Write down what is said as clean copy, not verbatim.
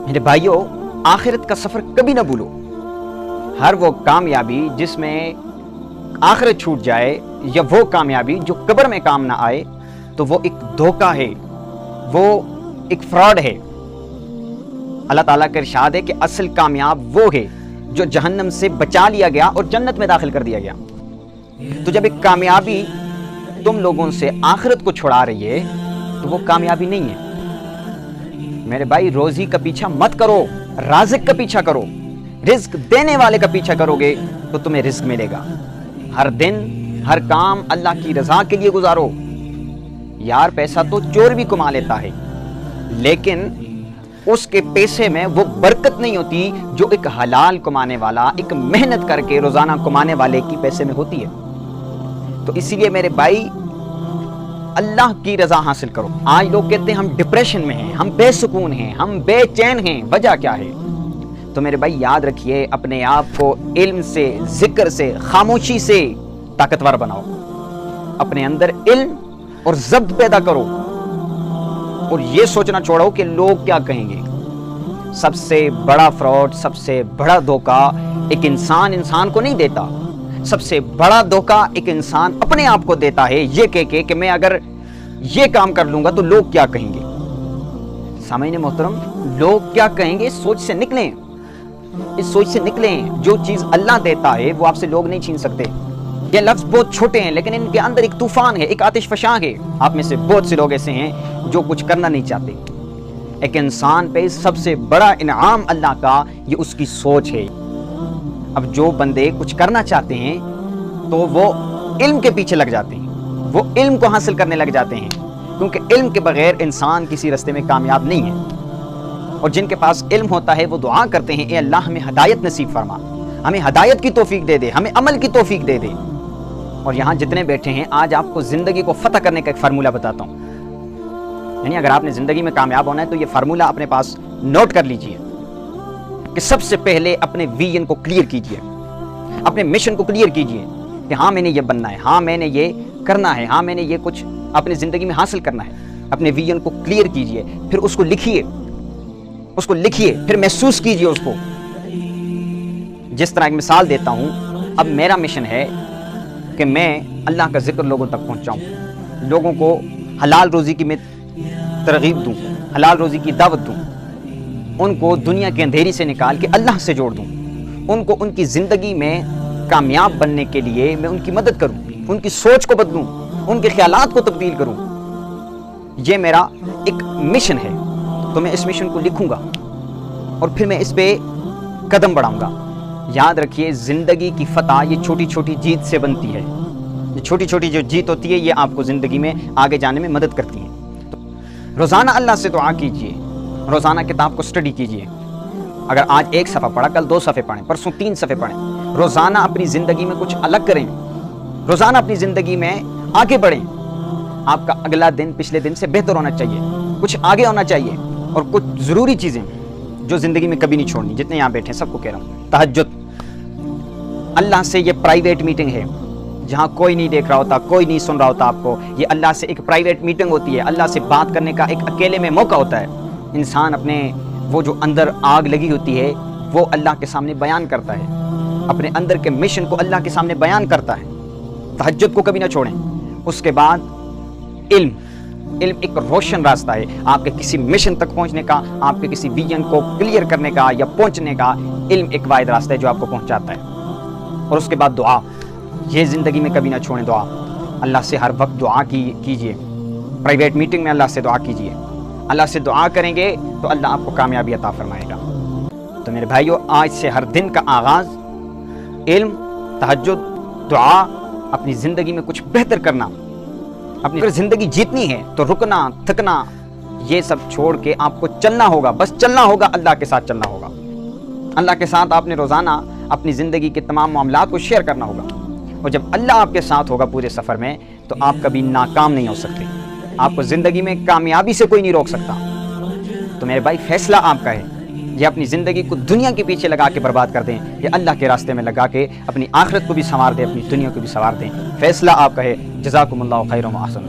میرے بھائیوں، آخرت کا سفر کبھی نہ بھولو۔ ہر وہ کامیابی جس میں آخرت چھوٹ جائے یا وہ کامیابی جو قبر میں کام نہ آئے تو وہ ایک دھوکہ ہے، وہ ایک فراڈ ہے۔ اللہ تعالیٰ کا ارشاد ہے کہ اصل کامیاب وہ ہے جو جہنم سے بچا لیا گیا اور جنت میں داخل کر دیا گیا۔ تو جب ایک کامیابی تم لوگوں سے آخرت کو چھڑا رہی ہے تو وہ کامیابی نہیں ہے۔ میرے بھائی، روزی کا پیچھا مت کرو، رازق کا پیچھا کرو۔ رزق دینے والے کا پیچھا کرو گے تو تمہیں رزق ملے گا۔ ہر دن ہر کام اللہ کی رضا کے لیے گزارو۔ یار، پیسہ تو چور بھی کما لیتا ہے، لیکن اس کے پیسے میں وہ برکت نہیں ہوتی جو ایک حلال کمانے والا، ایک محنت کر کے روزانہ کمانے والے کی پیسے میں ہوتی ہے۔ تو اسی لیے میرے بھائی، اللہ کی رضا حاصل کرو۔ آج لوگ کہتے ہیں ہم ڈپریشن میں ہیں، ہم بے سکون ہیں، ہم بے چین ہیں، وجہ کیا ہے؟ تو میرے بھائی یاد رکھیے، اپنے آپ کو علم سے، ذکر سے، خاموشی سے طاقتور بناؤ۔ اپنے اندر علم اور ضبط پیدا کرو اور یہ سوچنا چھوڑو کہ لوگ کیا کہیں گے۔ سب سے بڑا فراڈ، سب سے بڑا دھوکہ ایک انسان کو نہیں دیتا۔ سب سے بڑا دھوکہ ایک انسان اپنے آپ کو دیتا ہے، یہ کہہ کے کہ میں اگر یہ کام کر لوں گا تو لوگ کیا کہیں گے۔ سامعین محترم، لوگ کیا کہیں گے، اس سوچ سے نکلیں، اس سوچ سے نکلیں۔ جو چیز اللہ دیتا ہے وہ آپ سے لوگ نہیں چھین سکتے۔ یہ لفظ بہت چھوٹے ہیں لیکن ان کے اندر ایک طوفان ہے، ایک آتش فشاں ہے۔ آپ میں سے بہت سے لوگ ایسے ہیں جو کچھ کرنا نہیں چاہتے۔ ایک انسان پہ سب سے بڑا انعام اللہ کا یہ اس کی سوچ ہے۔ اب جو بندے کچھ کرنا چاہتے ہیں تو وہ علم کے پیچھے لگ جاتے ہیں، وہ علم کو حاصل کرنے لگ جاتے ہیں، کیونکہ علم کے بغیر انسان کسی راستے میں کامیاب نہیں ہے۔ اور جن کے پاس علم ہوتا ہے وہ دعا کرتے ہیں، اے اللہ ہمیں ہدایت نصیب فرما، ہمیں ہدایت کی توفیق دے دے، ہمیں عمل کی توفیق دے دے۔ اور یہاں جتنے بیٹھے ہیں، آج آپ کو زندگی کو فتح کرنے کا ایک فارمولہ بتاتا ہوں۔ یعنی اگر آپ نے زندگی میں کامیاب ہونا ہے تو یہ فارمولہ اپنے پاس نوٹ کر لیجئے کہ سب سے پہلے اپنے ویژن کو کلیئر کیجئے، اپنے مشن کو کلیئر کیجئے کہ ہاں میں نے یہ بننا ہے، ہاں میں نے یہ کرنا ہے، ہاں میں نے یہ کچھ اپنے زندگی میں حاصل کرنا ہے۔ اپنے ویژن کو کلیئر کیجئے، پھر اس کو لکھیے، اس کو لکھیے، پھر محسوس کیجئے اس کو۔ جس طرح ایک مثال دیتا ہوں، اب میرا مشن ہے کہ میں اللہ کا ذکر لوگوں تک پہنچاؤں، لوگوں کو حلال روزی کی میں ترغیب دوں، حلال روزی کی دعوت دوں، ان کو دنیا کے اندھیری سے نکال کے اللہ سے جوڑ دوں، ان کو ان کی زندگی میں کامیاب بننے کے لیے میں ان کی مدد کروں، ان کی سوچ کو بدلوں، ان کے خیالات کو تبدیل کروں۔ یہ میرا ایک مشن ہے، تو میں اس مشن کو لکھوں گا اور پھر میں اس پہ قدم بڑھاؤں گا۔ یاد رکھیے، زندگی کی فتح یہ چھوٹی چھوٹی جیت سے بنتی ہے۔ یہ چھوٹی چھوٹی جو جیت ہوتی ہے یہ آپ کو زندگی میں آگے جانے میں مدد کرتی ہے۔ تو روزانہ اللہ سے دعا کیجئے، روزانہ کتاب کو سٹڈی کیجئے۔ اگر آج 1 صفحہ پڑھا، کل 2 صفحے پڑھیں، پرسوں 3 صفحے پڑھیں۔ روزانہ اپنی زندگی میں کچھ الگ کریں، روزانہ اپنی زندگی میں آگے بڑھیں۔ آپ کا اگلا دن پچھلے دن سے بہتر ہونا چاہیے، کچھ آگے ہونا چاہیے۔ اور کچھ ضروری چیزیں جو زندگی میں کبھی نہیں چھوڑنی، جتنے یہاں بیٹھے ہیں سب کو کہہ رہا ہوں، تہجد۔ اللہ سے یہ پرائیویٹ میٹنگ ہے، جہاں کوئی نہیں دیکھ رہا ہوتا، کوئی نہیں سن رہا ہوتا آپ کو۔ یہ اللہ سے ایک پرائیویٹ میٹنگ ہوتی ہے، اللہ سے بات کرنے کا ایک اکیلے میں موقع ہوتا ہے۔ انسان اپنے وہ جو اندر آگ لگی ہوتی ہے وہ اللہ کے سامنے بیان کرتا ہے، اپنے اندر کے مشن کو اللہ کے سامنے بیان کرتا ہے۔ تہجد کو کبھی نہ چھوڑیں۔ اس کے بعد علم ایک روشن راستہ ہے آپ کے کسی مشن تک پہنچنے کا، آپ کے کسی ویژن کو کلیئر کرنے کا یا پہنچنے کا۔ علم ایک واحد راستہ ہے جو آپ کو پہنچاتا ہے۔ اور اس کے بعد دعا، یہ زندگی میں کبھی نہ چھوڑیں دعا۔ اللہ سے ہر وقت دعا کیجئے، پرائیویٹ میٹنگ میں اللہ سے دعا کیجئے۔ اللہ سے دعا کریں گے تو اللہ آپ کو کامیابی عطا فرمائے گا۔ تو میرے بھائیو، آج سے ہر دن کا آغاز علم، تہجد، دعا، اپنی زندگی میں کچھ بہتر کرنا۔ اپنی اگر زندگی جیتنی ہے تو رکنا، تھکنا، یہ سب چھوڑ کے آپ کو چلنا ہوگا، بس چلنا ہوگا، اللہ کے ساتھ چلنا ہوگا۔ اللہ کے ساتھ آپ نے روزانہ اپنی زندگی کے تمام معاملات کو شیئر کرنا ہوگا۔ اور جب اللہ آپ کے ساتھ ہوگا پورے سفر میں تو آپ کبھی ناکام نہیں ہو سکتے۔ آپ کو زندگی میں کامیابی سے کوئی نہیں روک سکتا۔ تو میرے بھائی، فیصلہ آپ کا ہے، یہ اپنی زندگی کو دنیا کے پیچھے لگا کے برباد کر دیں یا اللہ کے راستے میں لگا کے اپنی آخرت کو بھی سنوار دیں، اپنی دنیا کو بھی سنوار دیں۔ فیصلہ آپ کا ہے۔ جزاکم اللہ خیر و احسن۔